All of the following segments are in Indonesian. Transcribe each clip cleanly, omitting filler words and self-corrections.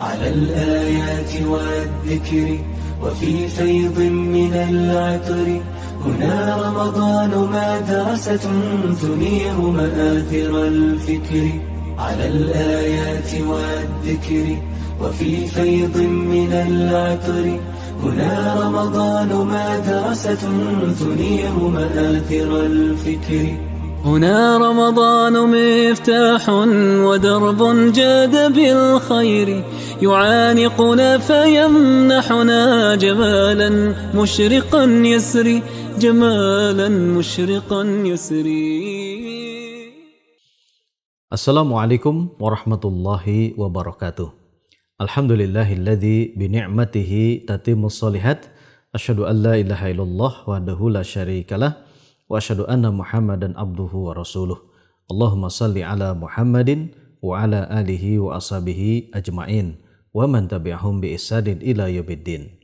على الآيات والذكر وفي فيض من العطر هنا رمضان مدرسة تنير مآثر الفكر على الآيات والذكر وفي فيض من العطر هنا رمضان مدرسة تنير مآثر الفكر هنا رمضان مفتاح ودرب جاد بالخير يعانقنا فيمنحنا جمالا مشرقا يسري جمالا مشرقا يسري. Assalamualaikum warahmatullahi wabarakatuh. Alhamdulillahilladzi bini'matihi tatimmus shalihat. Asyhadu an la ilaha illallah wahdahu la syarikalah wa asyhadu anna Muhammadan abduhu wa rasuluh. Allahumma salli ala Muhammadin wa ala alihi wa ashabihi ajma'in wa man tabi'ahum bi ihsanin ila yaumiddin.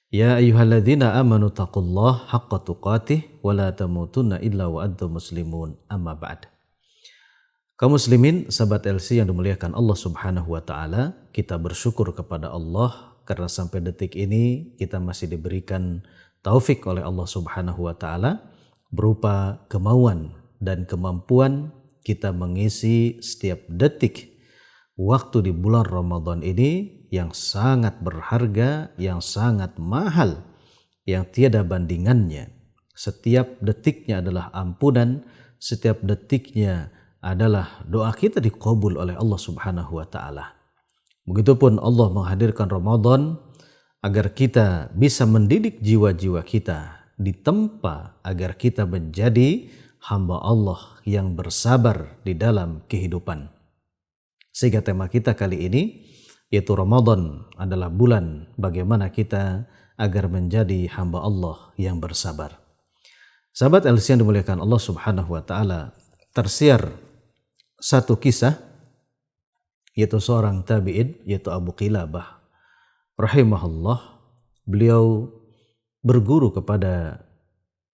Ya ayyuhalladzina amanu taqullaha haqqa tuqatih wa la tamutunna illa wa antum muslimun. Amma ba'd. Kaum muslimin, sahabat LC yang dimuliakan Allah Subhanahu wa taala, kita bersyukur kepada Allah karena sampai detik ini kita masih diberikan taufik oleh Allah Subhanahu wa taala berupa kemauan dan kemampuan kita mengisi setiap detik waktu di bulan Ramadan ini yang sangat berharga, yang sangat mahal, yang tiada bandingannya. Setiap detiknya adalah ampunan, setiap detiknya adalah doa kita dikabul oleh Allah Subhanahu wa taala. Begitupun Allah menghadirkan Ramadan agar kita bisa mendidik jiwa-jiwa kita, ditempa agar kita menjadi hamba Allah yang bersabar di dalam kehidupan. Sehingga tema kita kali ini yaitu Ramadan adalah bulan bagaimana kita agar menjadi hamba Allah yang bersabar. Sahabat LC yang dimuliakan Allah Subhanahu wa taala, tersiar satu kisah yaitu seorang tabi'in yaitu Abu Qilabah rahimahullah. Beliau berguru kepada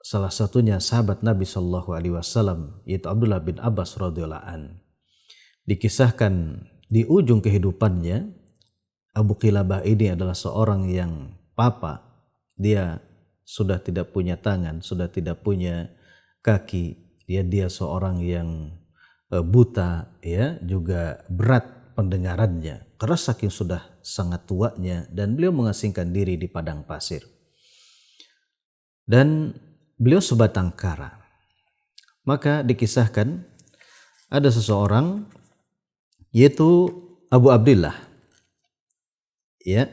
salah satunya sahabat Nabi Shallallahu Alaihi Wasallam yaitu Abdullah bin Abbas radhiyallahu an. Dikisahkan di ujung kehidupannya Abu Qilabah ini adalah seorang yang papa. Dia sudah tidak punya tangan, sudah tidak punya kaki. Dia seorang yang buta, ya, juga berat pendengarannya karena saking sudah sangat tuanya, dan beliau mengasingkan diri di padang pasir. Dan beliau sebatang kara. Maka dikisahkan ada seseorang yaitu Abu Abdillah, ya,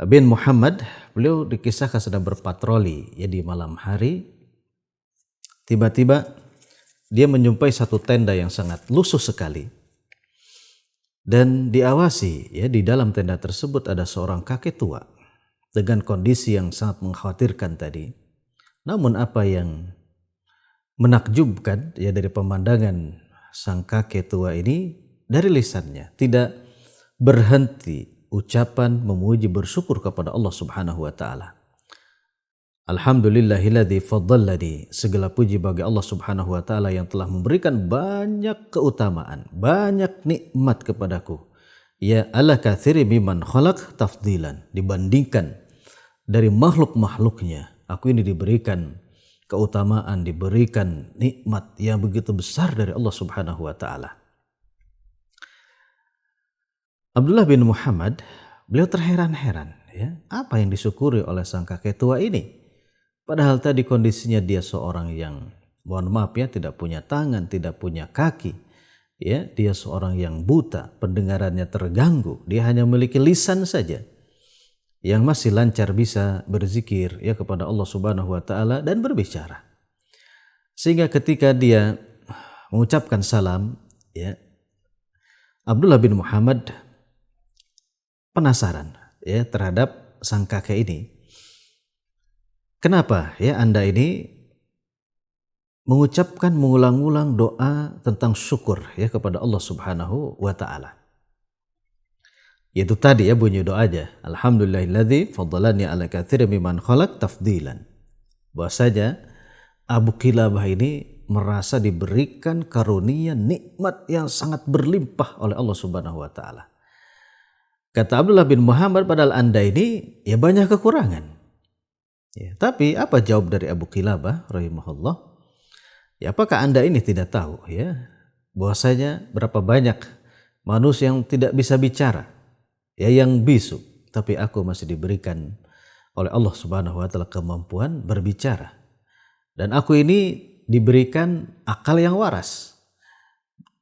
bin Muhammad. Beliau dikisahkan sedang berpatroli ya di malam hari. Tiba-tiba dia menjumpai satu tenda yang sangat lusuh sekali. Dan diawasi ya di dalam tenda tersebut ada seorang kakek tua dengan kondisi yang sangat mengkhawatirkan tadi. Namun apa yang menakjubkan ya dari pemandangan sang kakek tua ini, dari lisannya tidak berhenti ucapan memuji bersyukur kepada Allah Subhanahu wa taala. Alhamdulillahilladzi faddalani, segala puji bagi Allah Subhanahu wa taala yang telah memberikan banyak keutamaan, banyak nikmat kepadaku. Ya ala katsiri mimman khalaq tafdilan, dibandingkan dari makhluk-makhluknya, aku ini diberikan keutamaan, diberikan nikmat yang begitu besar dari Allah Subhanahu wa taala. Abdullah bin Muhammad, beliau terheran-heran, ya, apa yang disyukuri oleh sang kakek tua ini. Padahal tadi kondisinya dia seorang yang, mohon maaf ya, tidak punya tangan, tidak punya kaki. Ya, dia seorang yang buta, pendengarannya terganggu, dia hanya memiliki lisan saja yang masih lancar bisa berzikir ya kepada Allah Subhanahu wa taala dan berbicara. Sehingga ketika dia mengucapkan salam, ya, Abdullah bin Muhammad penasaran ya terhadap sang kakek ini. Kenapa ya Anda ini mengucapkan mengulang-ulang doa tentang syukur ya kepada Allah Subhanahu wa taala? Yaitu tadi ya bunyi doanya, alhamdulillahilladzi faddalani ala katsirin mimman khalaq tafdilan. Bahwasanya Abu Qilabah ini merasa diberikan karunia nikmat yang sangat berlimpah oleh Allah Subhanahu wa taala. Kata Abdullah bin Muhammad, padahal Anda ini ya banyak kekurangan. Ya, tapi apa jawab dari Abu Qilabah rahimahullah? Ya, apakah Anda ini tidak tahu ya bahwasanya berapa banyak manusia yang tidak bisa bicara, ya yang bisu, tapi aku masih diberikan oleh Allah Subhanahu wa taala kemampuan berbicara. Dan aku ini diberikan akal yang waras.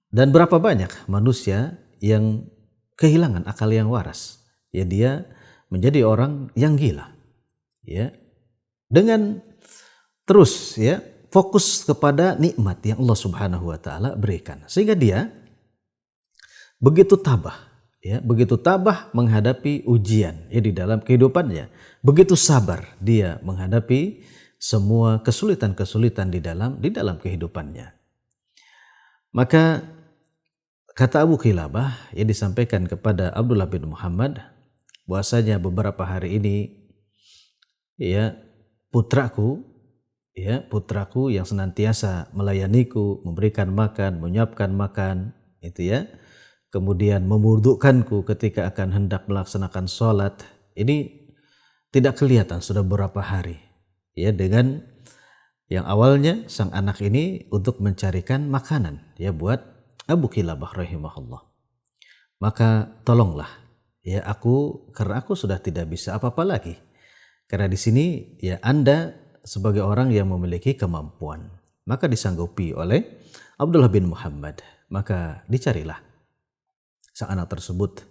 Dan berapa banyak manusia yang kehilangan akal yang waras, ya dia menjadi orang yang gila, ya dengan terus ya fokus kepada nikmat yang Allah Subhanahu wa taala berikan, sehingga dia begitu tabah, ya begitu tabah menghadapi ujian ya di dalam kehidupannya, begitu sabar dia menghadapi semua kesulitan-kesulitan di dalam kehidupannya. Maka kata Abu Qilabah yang disampaikan kepada Abdullah bin Muhammad bahwasanya beberapa hari ini ya putraku yang senantiasa melayaniku, memberikan makan, menyiapkan makan, itu ya. Kemudian memudukkanku ketika akan hendak melaksanakan sholat. Ini tidak kelihatan sudah beberapa hari. Ya, dengan yang awalnya sang anak ini untuk mencarikan makanan ya buat Abu Qilabah rahimahullah. Maka tolonglah ya karena aku sudah tidak bisa apa-apa lagi. Karena di sini ya Anda sebagai orang yang memiliki kemampuan. Maka disanggupi oleh Abdullah bin Muhammad. Maka dicarilah sang anak tersebut.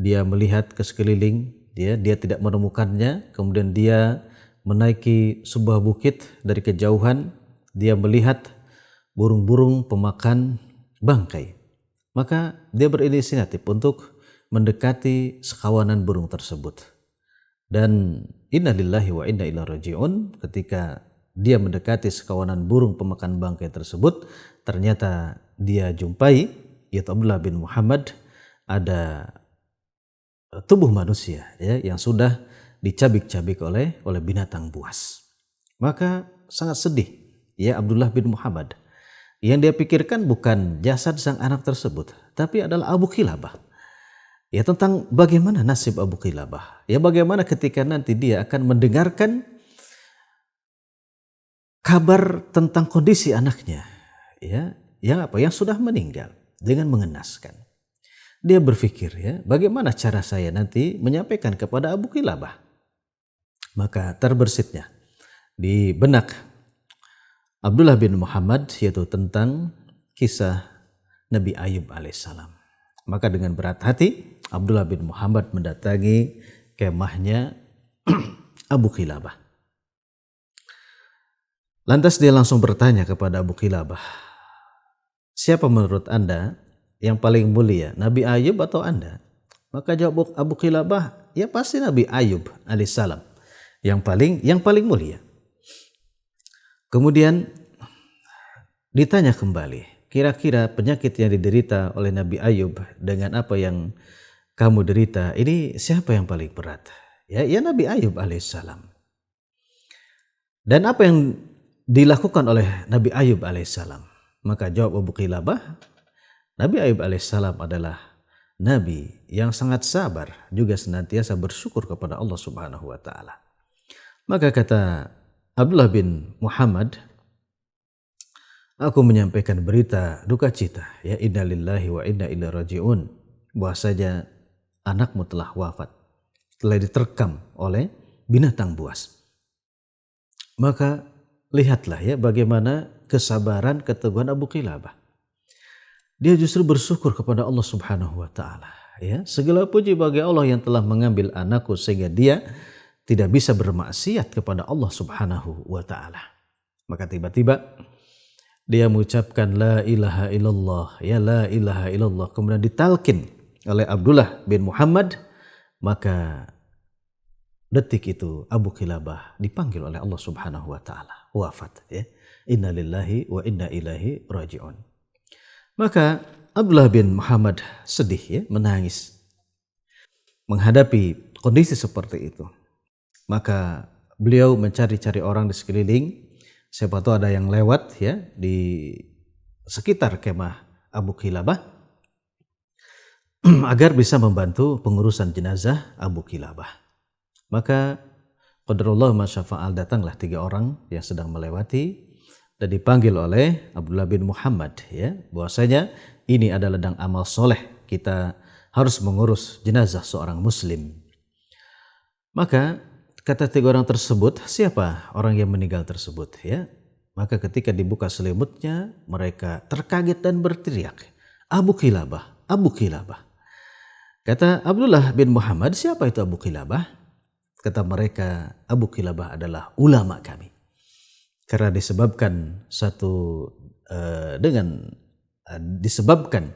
Dia melihat ke sekeliling, dia tidak menemukannya. Kemudian dia menaiki sebuah bukit dari kejauhan. Dia melihat burung-burung pemakan bangkai. Maka dia berinisiatif untuk mendekati sekawanan burung tersebut. Dan innalillahi wa inna ilaihi raji'un, ketika dia mendekati sekawanan burung pemakan bangkai tersebut, ternyata dia jumpai yaitu Abdullah bin Muhammad ada tubuh manusia ya yang sudah dicabik-cabik oleh binatang buas. Maka sangat sedih ya Abdullah bin Muhammad. Yang dia pikirkan bukan jasad sang anak tersebut, tapi adalah Abu Qilabah. Ya tentang bagaimana nasib Abu Qilabah. Ya bagaimana ketika nanti dia akan mendengarkan kabar tentang kondisi anaknya. Ya, yang sudah meninggal dengan mengenaskan. Dia berpikir ya, bagaimana cara saya nanti menyampaikan kepada Abu Qilabah. Maka terbersitnya di benak Abdullah bin Muhammad yaitu tentang kisah Nabi Ayub alaihissalam. Maka dengan berat hati Abdullah bin Muhammad mendatangi kemahnya Abu Qilabah. Lantas dia langsung bertanya kepada Abu Qilabah, siapa menurut Anda yang paling mulia, Nabi Ayub atau Anda? Maka jawab Abu Qilabah, ya pasti Nabi Ayub alaihissalam yang paling mulia. Kemudian ditanya kembali, kira-kira penyakit yang diderita oleh Nabi Ayub dengan apa yang kamu derita, ini siapa yang paling berat? Ya Nabi Ayub alaihissalam. Dan apa yang dilakukan oleh Nabi Ayub alaihissalam? Maka jawab Abu Qilabah, Nabi Ayub alaihissalam adalah Nabi yang sangat sabar, juga senantiasa bersyukur kepada Allah Subhanahu wa taala. Maka kata Abdullah bin Muhammad, aku menyampaikan berita duka cita, ya innalillahi wa inna ilaihi raji'un, bahwasanya anakmu telah wafat, telah diterkam oleh binatang buas. Maka lihatlah ya bagaimana kesabaran keteguhan Abu Qilabah. Dia justru bersyukur kepada Allah Subhanahu wa taala, ya. Segala puji bagi Allah yang telah mengambil anakku sehingga dia tidak bisa bermaksiat kepada Allah Subhanahu wa taala. Maka tiba-tiba dia mengucapkan la ilaha illallah, ya la ilaha illallah, kemudian ditalkin oleh Abdullah bin Muhammad. Maka detik itu Abu Qilabah dipanggil oleh Allah Subhanahu wa taala, wafat ya. Innalillahi wa inna ilaihi raji'un. Maka Abdullah bin Muhammad sedih ya, menangis menghadapi kondisi seperti itu. Maka beliau mencari-cari orang di sekeliling, siapa tahu ada yang lewat ya di sekitar kemah Abu Qilabah. agar bisa membantu pengurusan jenazah Abu Kilabah. Maka qadarullah ma syafa'al, datanglah 3 orang yang sedang melewati dan dipanggil oleh Abdullah bin Muhammad, ya, bahwasanya ini adalah ladang amal soleh, kita harus mengurus jenazah seorang muslim. Maka kata 3 orang tersebut, siapa orang yang meninggal tersebut, ya? Maka ketika dibuka selimutnya, mereka terkaget dan berteriak, Abu Kilabah, Abu Kilabah. Kata Abdullah bin Muhammad, siapa itu Abu Kilabah? Kata mereka, Abu Kilabah adalah ulama kami. Karena disebabkan disebabkan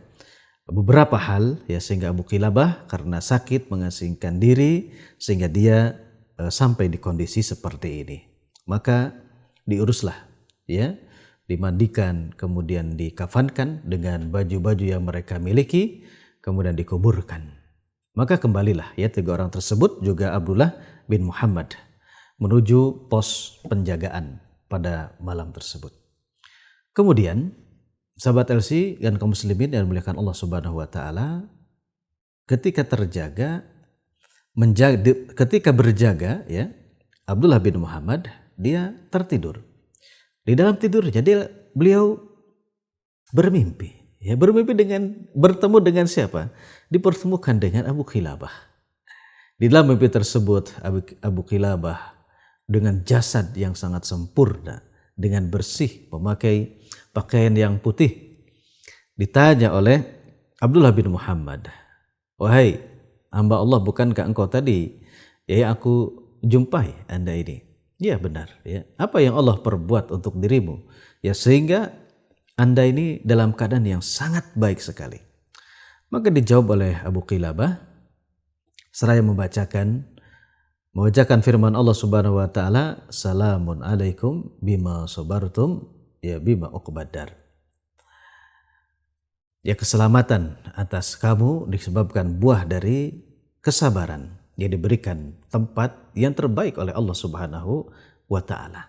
beberapa hal, ya, sehingga Abu Kilabah karena sakit mengasingkan diri sehingga dia sampai di kondisi seperti ini. Maka diuruslah, ya, dimandikan, kemudian dikafankan dengan baju-baju yang mereka miliki, kemudian dikuburkan. Maka kembalilah, ya, 3 orang tersebut juga Abdullah bin Muhammad menuju pos penjagaan pada malam tersebut. Kemudian sahabat LC dan kaum muslimin yang dimuliakan Allah Subhanahu wa taala, ketika berjaga, ya, Abdullah bin Muhammad dia tertidur. Di dalam tidurnya beliau bermimpi, ya, bertemu dengan siapa? Dipertemukan dengan Abu Kilabah. Di dalam mimpi tersebut Abu Kilabah dengan jasad yang sangat sempurna, dengan bersih, memakai pakaian yang putih. Ditanya oleh Abdullah bin Muhammad, wahai hamba Allah, bukankah engkau tadi ya aku jumpai anda ini? Ya benar, ya. Apa yang Allah perbuat untuk dirimu, ya, sehingga anda ini dalam keadaan yang sangat baik sekali? Maka dijawab oleh Abu Kilabah seraya membacakan firman Allah Subhanahu wa taala, salamun alaikum bima sabartum, ya, bima uqbadar. Ya, keselamatan atas kamu disebabkan buah dari kesabaran yang diberikan tempat yang terbaik oleh Allah Subhanahu wa taala.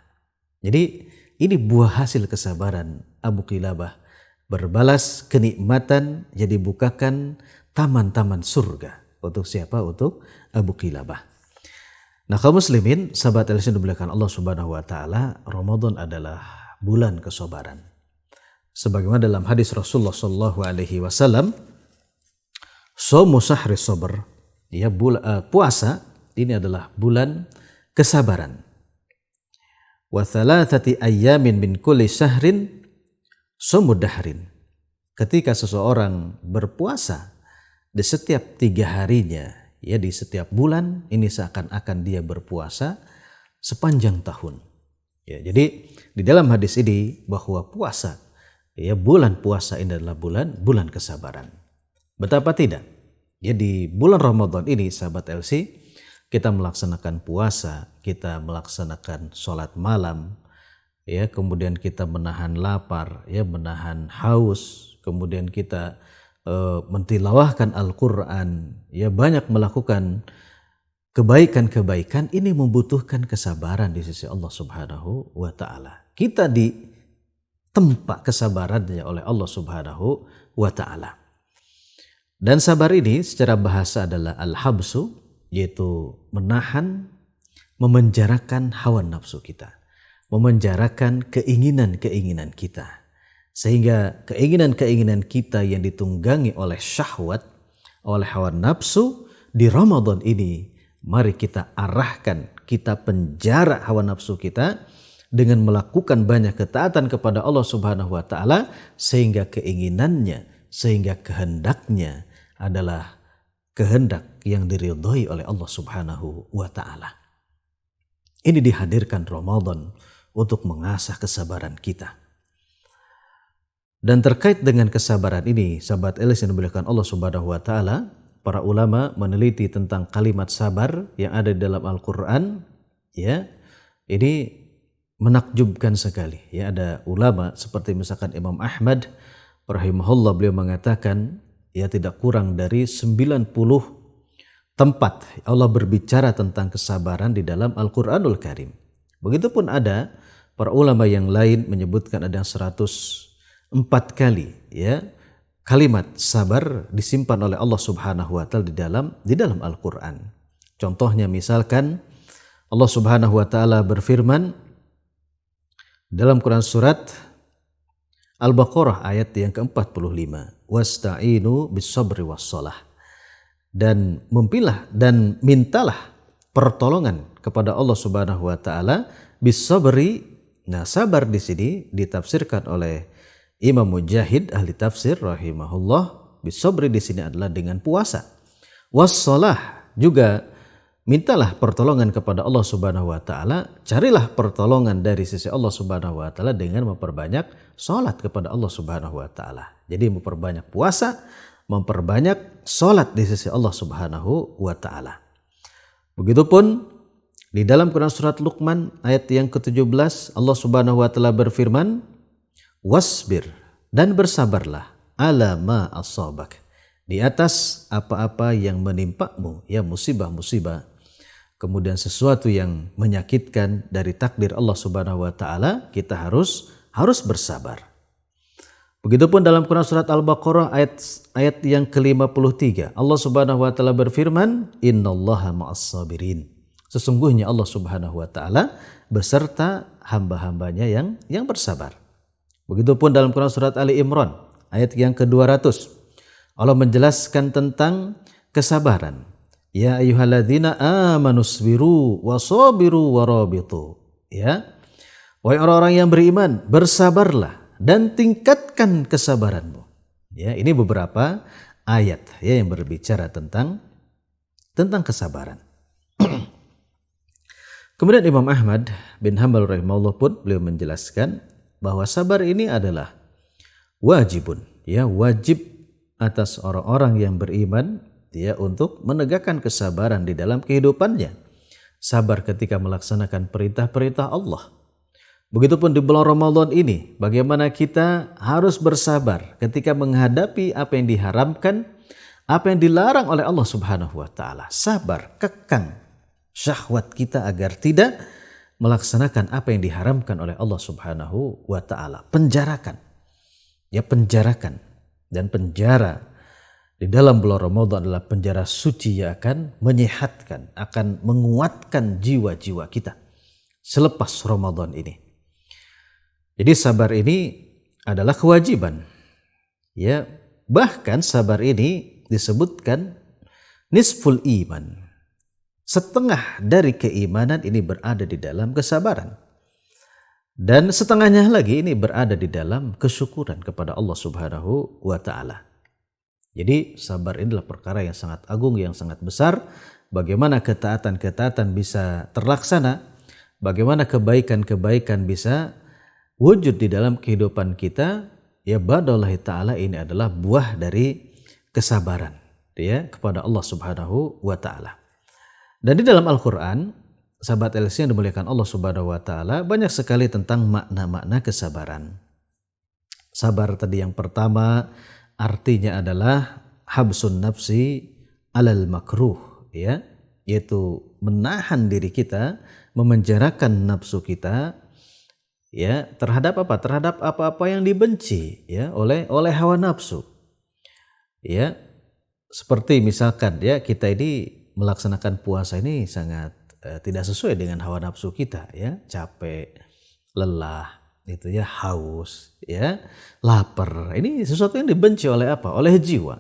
Jadi ini buah hasil kesabaran Abu Kilabah, berbalas kenikmatan yang dibukakan taman-taman surga. Untuk siapa? Untuk Abu Kilabah. Nah, kaum muslimin, sahabat yang dimuliakan Allah Subhanahu wa taala, Ramadan adalah bulan kesabaran. Sebagaimana dalam hadis Rasulullah sallallahu alaihi wasallam, shaumu syahri sabr, ya, puasa ini adalah bulan kesabaran. Wa thalathati ayyamin min kulli syahrin shaumud dahrin. Ketika seseorang berpuasa di setiap 3 harinya, ya, di setiap bulan, ini seakan-akan dia berpuasa sepanjang tahun. Ya, jadi di dalam hadis ini bahwa puasa, ya, bulan puasa ini adalah bulan kesabaran. Betapa tidak? Ya, di bulan Ramadan ini sahabat LC, kita melaksanakan puasa, kita melaksanakan sholat malam, ya, kemudian kita menahan lapar, ya, menahan haus, kemudian kita mentilawahkan Al-Quran, ya, banyak melakukan kebaikan-kebaikan. Ini membutuhkan kesabaran di sisi Allah Subhanahu wa taala. Kita ditempa kesabarannya oleh Allah Subhanahu wa taala. Dan sabar ini secara bahasa adalah al-habsu, yaitu menahan, memenjarakan hawa nafsu kita, memenjarakan keinginan-keinginan kita. Sehingga keinginan-keinginan kita yang ditunggangi oleh syahwat, oleh hawa nafsu di Ramadan ini, mari kita arahkan, kita penjara hawa nafsu kita dengan melakukan banyak ketaatan kepada Allah Subhanahu wa taala, sehingga keinginannya, sehingga kehendaknya adalah kehendak yang diridhai oleh Allah Subhanahu wa taala. Ini dihadirkan Ramadan untuk mengasah kesabaran kita. Dan terkait dengan kesabaran ini, sahabat Elis yang dimuliakan Allah Subhanahu wa taala, para ulama meneliti tentang kalimat sabar yang ada di dalam Al-Qur'an, ya. Ini menakjubkan sekali, ya. Ada ulama seperti misalkan Imam Ahmad rahimahullah, beliau mengatakan, ya, tidak kurang dari 90 tempat Allah berbicara tentang kesabaran di dalam Al-Qur'anul Karim. Begitupun ada para ulama yang lain menyebutkan ada 104 kali, ya, kalimat sabar disimpan oleh Allah Subhanahu wa taala di dalam Al-Qur'an. Contohnya misalkan Allah Subhanahu wa taala berfirman dalam Quran surat Al-Baqarah ayat yang ke-45, wasta'inu bis-sabri was-shalah. Dan mintalah pertolongan kepada Allah Subhanahu wa taala bis-sabri. Nah, sabar di sini ditafsirkan oleh Imam Mujahid ahli tafsir rahimahullah, bis-sabri di sini adalah dengan puasa. Was-shalah juga mintalah pertolongan kepada Allah Subhanahu wa taala, carilah pertolongan dari sisi Allah Subhanahu wa taala dengan memperbanyak salat kepada Allah Subhanahu wa taala. Jadi memperbanyak puasa, memperbanyak salat di sisi Allah Subhanahu wa taala. Begitupun di dalam Quran surat Luqman ayat yang ke-17 Allah Subhanahu wa taala berfirman, wasbir, dan bersabarlah ala ma asabak, di atas apa-apa yang menimpamu, ya musibah-musibah, kemudian sesuatu yang menyakitkan dari takdir Allah Subhanahu wa taala, kita harus bersabar. Begitupun dalam Quran surat Al-Baqarah ayat yang ke-53 Allah Subhanahu wa taala berfirman, innallaha ma'as sabirin. Sesungguhnya Allah Subhanahu wa taala beserta hamba-hambanya yang bersabar. Begitupun dalam Quran surat Ali Imran ayat yang ke-200 Allah menjelaskan tentang kesabaran. Ya ayyuhalladzina amanusbiru wasabiru warabitu. Ya. Wahai orang-orang yang beriman, bersabarlah dan tingkatkan kesabaranmu. Ya, ini beberapa ayat ya yang berbicara tentang kesabaran. Kemudian Imam Ahmad bin Hanbal rahimahullah pun beliau menjelaskan bahwa sabar ini adalah wajibun, ya, wajib atas orang-orang yang beriman ya untuk menegakkan kesabaran di dalam kehidupannya. Sabar ketika melaksanakan perintah-perintah Allah. Begitupun di bulan Ramadan ini, bagaimana kita harus bersabar ketika menghadapi apa yang diharamkan, apa yang dilarang oleh Allah Subhanahu wa taala. Sabar, kekang syahwat kita agar tidak melaksanakan apa yang diharamkan oleh Allah Subhanahu wa taala. Penjarakan. Ya, penjarakan. Dan penjara di dalam bulan Ramadan adalah penjara suci yang akan menyehatkan, akan menguatkan jiwa-jiwa kita selepas Ramadan ini. Jadi sabar ini adalah kewajiban. Ya, bahkan sabar ini disebutkan nisful iman. Setengah dari keimanan ini berada di dalam kesabaran. Dan setengahnya lagi ini berada di dalam kesyukuran kepada Allah Subhanahu wa taala. Jadi sabar ini adalah perkara yang sangat agung, yang sangat besar. Bagaimana ketaatan-ketaatan bisa terlaksana, bagaimana kebaikan-kebaikan bisa wujud di dalam kehidupan kita, ya badallahi ta'ala, ini adalah buah dari kesabaran ya kepada Allah Subhanahu wa ta'ala. Dan di dalam Al-Quran, sahabat LC yang dimuliakan Allah Subhanahu wa ta'ala, banyak sekali tentang makna-makna kesabaran. Sabar tadi yang pertama artinya adalah habsun nafsi alal makruh, ya, yaitu menahan diri kita, memenjarakan nafsu kita ya terhadap apa? Terhadap apa-apa yang dibenci ya oleh hawa nafsu. Ya, seperti misalkan ya kita ini melaksanakan puasa ini sangat tidak sesuai dengan hawa nafsu kita ya, capek, lelah, itu ya, haus, ya, lapar. Ini sesuatu yang dibenci oleh apa? Oleh jiwa.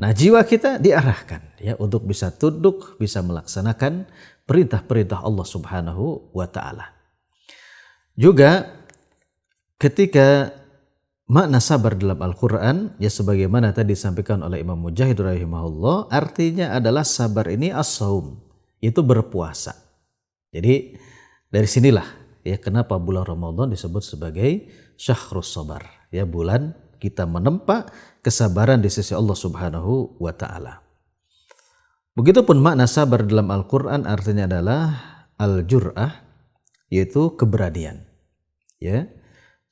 Nah, jiwa kita diarahkan ya untuk bisa tunduk, bisa melaksanakan perintah-perintah Allah Subhanahu wa taala. Juga ketika makna sabar dalam Al-Quran, ya sebagaimana tadi disampaikan oleh Imam Mujahid rahimahullah, artinya adalah sabar ini as-saum, itu berpuasa. Jadi dari sinilah ya kenapa bulan Ramadan disebut sebagai syahrus sabar, ya bulan kita menempa kesabaran di sisi Allah Subhanahu wa taala. Begitupun makna sabar dalam Al-Quran artinya adalah al-jur'ah, yaitu keberanian. Ya,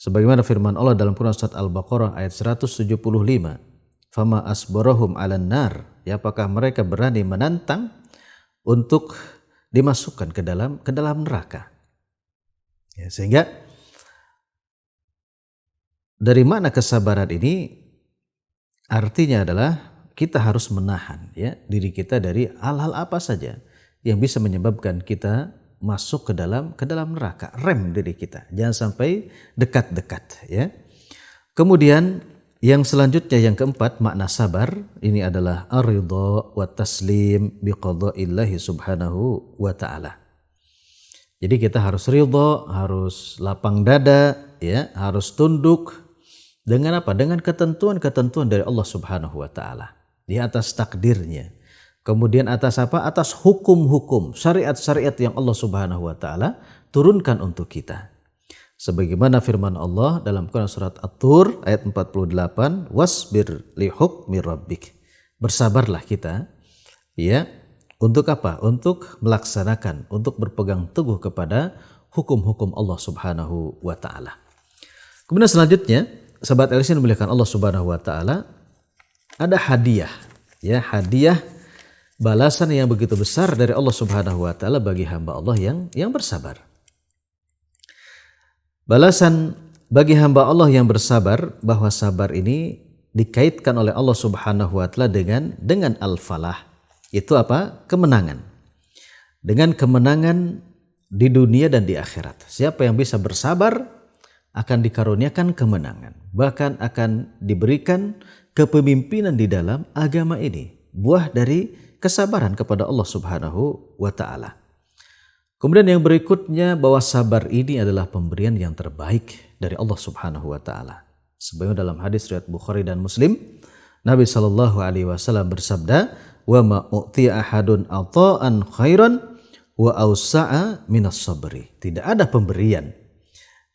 sebagaimana firman Allah dalam Quran surat Al-Baqarah ayat 175, fama asbarahum 'alan nar, ya apakah mereka berani menantang untuk dimasukkan ke dalam neraka. Ya, sehingga dari mana kesabaran ini Artinya adalah kita harus menahan ya diri kita dari hal-hal apa saja yang bisa menyebabkan kita masuk ke dalam neraka. Rem diri kita, jangan sampai dekat-dekat ya. Kemudian yang selanjutnya yang keempat, makna sabar ini adalah ar-ridha wa taslim biqadaillahi subhanahu wa ta'ala. Jadi kita harus ridha, harus lapang dada ya, harus tunduk dengan apa? Dengan ketentuan-ketentuan dari Allah Subhanahu wa taala, di atas takdirnya. Kemudian atas apa? Atas hukum-hukum, syariat-syariat yang Allah Subhanahu wa taala turunkan untuk kita. Sebagaimana firman Allah dalam Quran surat At-Tur ayat 48, wasbir li hukmi rabbik. Bersabarlah kita ya, untuk apa? Untuk melaksanakan, untuk berpegang teguh kepada hukum-hukum Allah Subhanahu wa taala. Kemudian selanjutnya, sahabat Elsin memuliakan Allah Subhanahu wa taala, ada hadiah. Ya, hadiah balasan yang begitu besar dari Allah Subhanahu wa taala bagi hamba Allah yang bersabar. Balasan bagi hamba Allah yang bersabar, bahwa sabar ini dikaitkan oleh Allah Subhanahu wa taala dengan al-falah. Itu apa? Kemenangan. Dengan kemenangan di dunia dan di akhirat. Siapa yang bisa bersabar akan dikaruniakan kemenangan. Bahkan akan diberikan kepemimpinan di dalam agama ini. Buah dari kesabaran kepada Allah Subhanahu wa ta'ala. Kemudian yang berikutnya, bahwa sabar ini adalah pemberian yang terbaik dari Allah Subhanahu wa ta'ala. Sebagaimana dalam hadis riwayat Bukhari dan Muslim, Nabi SAW bersabda, wa ma u'tiya ahadun ata'an khairan wa awsa'a minas sabri. Tidak ada pemberian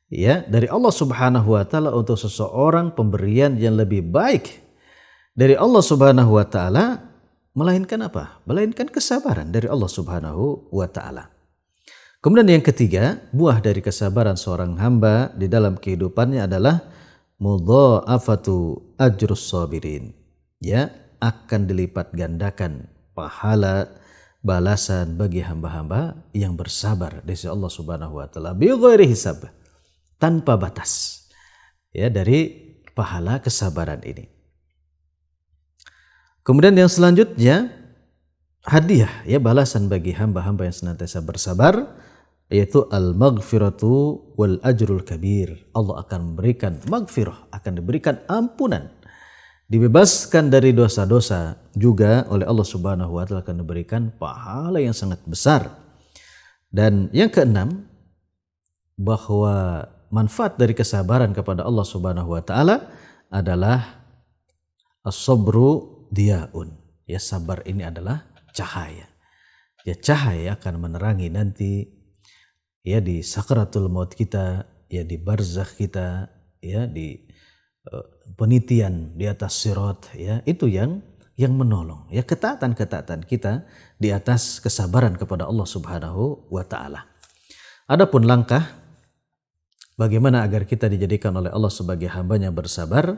ya dari Allah Subhanahu wa taala untuk seseorang pemberian yang lebih baik dari Allah Subhanahu wa taala melainkan apa? Melainkan kesabaran dari Allah Subhanahu wa taala. Kemudian yang ketiga, buah dari kesabaran seorang hamba di dalam kehidupannya adalah mudha'afatu ajrus sabirin. Ya, akan dilipat gandakan pahala balasan bagi hamba-hamba yang bersabar di sisi Allah Subhanahu wa taala bi ghairi hisab, tanpa batas. Ya, dari pahala kesabaran ini. Kemudian yang selanjutnya, hadiah ya balasan bagi hamba-hamba yang senantiasa bersabar, yaitu al-maghfiratu wal ajrul kabir. Allah akan memberikan maghfirah, akan diberikan ampunan, dibebaskan dari dosa-dosa, juga oleh Allah Subhanahu wa taala akan diberikan pahala yang sangat besar. Dan yang keenam, bahwa manfaat dari kesabaran kepada Allah Subhanahu wa taala adalah as-sabru diyaun. Ya, sabar ini adalah cahaya. Ya, cahaya akan menerangi nanti ya di sakaratul maut kita, ya di barzakh kita, ya di penitian di atas sirat, ya itu yang menolong ya ketaatan kita di atas kesabaran kepada Allah Subhanahu wa taala. Adapun langkah bagaimana agar kita dijadikan oleh Allah sebagai hambanya bersabar,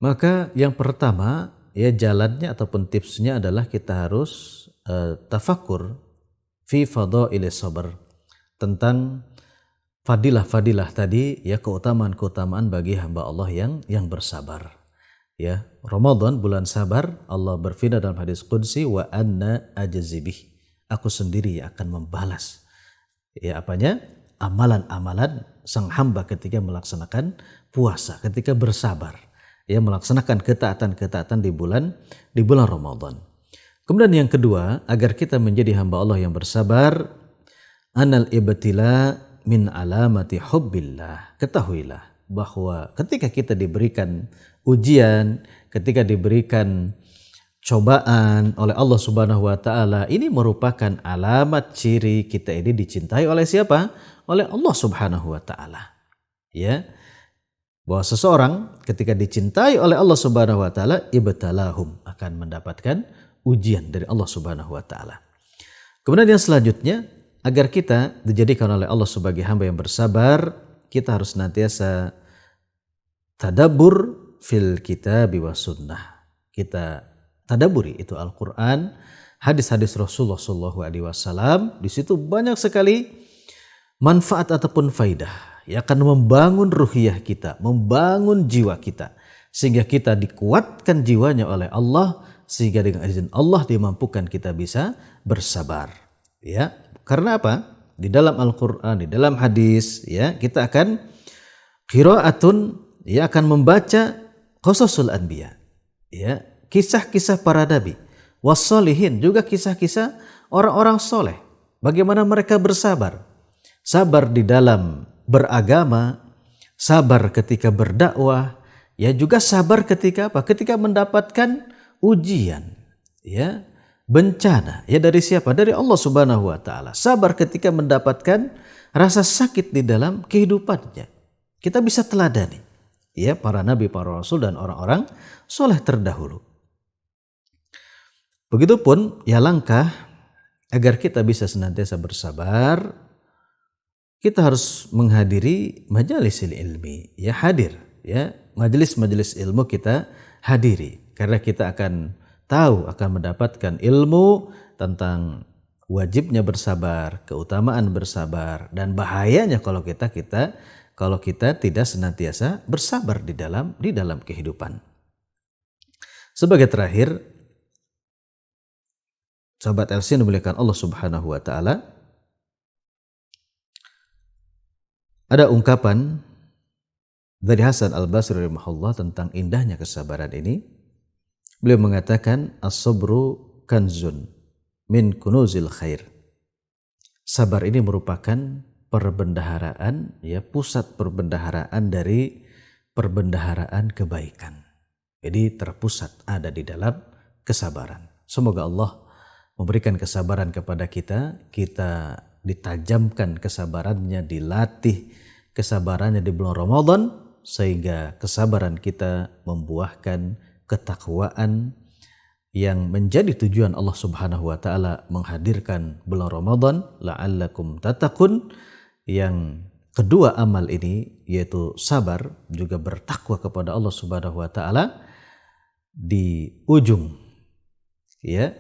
maka yang pertama ya jalannya ataupun tipsnya adalah kita harus tafakkur fi fadailis sabr, tentang fadilah-fadilah tadi ya, keutamaan-keutamaan bagi hamba Allah yang bersabar. Ya, Ramadan bulan sabar, Allah berfirman dalam hadis qudsi, wa anna ajzibih. Aku sendiri akan membalas ya apanya? Amalan-amalan sang hamba ketika melaksanakan puasa, ketika bersabar. Ya, melaksanakan ketaatan-ketaatan di bulan Ramadan. Kemudian yang kedua, agar kita menjadi hamba Allah yang bersabar, anal ibtila min alamati hubbillah. Ketahuilah bahwa ketika kita diberikan ujian, ketika diberikan cobaan oleh Allah Subhanahu wa taala, ini merupakan alamat ciri kita ini dicintai oleh siapa? Oleh Allah Subhanahu wa taala. Ya. Bahwa seseorang ketika dicintai oleh Allah Subhanahu wa taala, ibtalahum, akan mendapatkan ujian dari Allah Subhanahu wa taala. Kemudian yang selanjutnya, agar kita dijadikan oleh Allah sebagai hamba yang bersabar, kita harus senantiasa tadabbur fil kitabi was sunnah. Kita tadaburi itu Al-Quran, hadis-hadis Rasulullah SAW. Di situ banyak sekali manfaat ataupun faidah yang akan membangun ruhiyah kita, membangun jiwa kita, sehingga kita dikuatkan jiwanya oleh Allah, sehingga dengan izin Allah dimampukan kita bisa bersabar. Ya, karena apa? Di dalam Al-Qur'an, di dalam hadis, ya, kita akan qiraatun, ya, akan membaca qasasul anbiya, ya, kisah-kisah para nabi, wassalihin, juga kisah-kisah orang-orang soleh. Bagaimana mereka bersabar. Sabar di dalam beragama, sabar ketika berdakwah, ya, juga sabar ketika apa? Ketika mendapatkan ujian, ya, bencana, ya, dari siapa? Dari Allah Subhanahu wa taala. Sabar ketika mendapatkan rasa sakit di dalam kehidupannya. Kita bisa teladani, ya, para nabi, para rasul dan orang-orang soleh terdahulu. Begitupun, ya, langkah agar kita bisa senantiasa bersabar, kita harus menghadiri majalisil ilmi, ya, hadir, ya, majelis-majelis ilmu kita hadiri, karena kita akan tahu, akan mendapatkan ilmu tentang wajibnya bersabar, keutamaan bersabar, dan bahayanya kalau kita tidak senantiasa bersabar di dalam kehidupan. Sebagai terakhir, sahabat LC yang dimuliakan Allah Subhanahu wa taala, ada ungkapan dari Hasan Al-Basri rahimahullah tentang indahnya kesabaran ini. Beliau mengatakan, as-sabru kanzun min kunuzil khair. Sabar ini merupakan perbendaharaan, ya, pusat perbendaharaan dari perbendaharaan kebaikan. Jadi terpusat ada di dalam kesabaran. Semoga Allah memberikan kesabaran kepada kita ditajamkan kesabarannya, dilatih kesabarannya di bulan Ramadan, sehingga kesabaran kita membuahkan ketakwaan yang menjadi tujuan Allah Subhanahu wa taala menghadirkan bulan Ramadan, la'allakum tattaqun. Yang kedua amal ini, yaitu sabar, juga bertakwa kepada Allah Subhanahu wa taala. Di ujung, ya,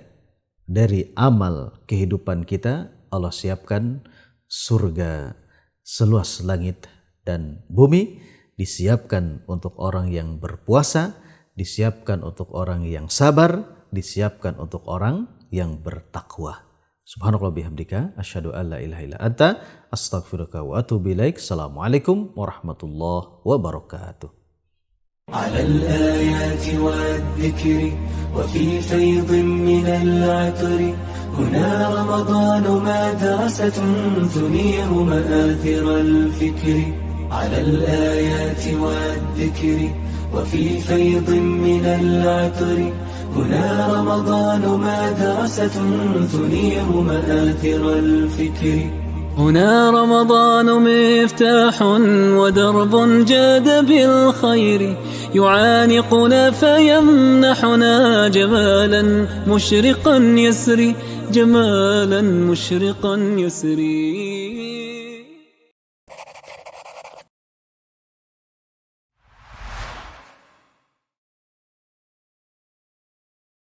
dari amal kehidupan kita, Allah siapkan surga seluas langit dan bumi, disiapkan untuk orang yang berpuasa, disiapkan untuk orang yang sabar, disiapkan untuk orang yang bertakwa. Subhanallah bihamdika, asyhadu an la ilaha illa anta, astaghfiruka wa atubu ilaik. Assalamualaikum warahmatullahi wabarakatuh. على الآيات والذكر وفي فيض من العطر هنا رمضان مدرسة تنير مآثر الفكر على الآيات والذكر وفي فيض من العطر هنا رمضان مدرسة تنير مآثر الفكر هنا رمضان مفتاح ودرب جاد بالخير يعانقنا فيمنحنا جمالا مشرقا يسري جمالا مشرقا يسري.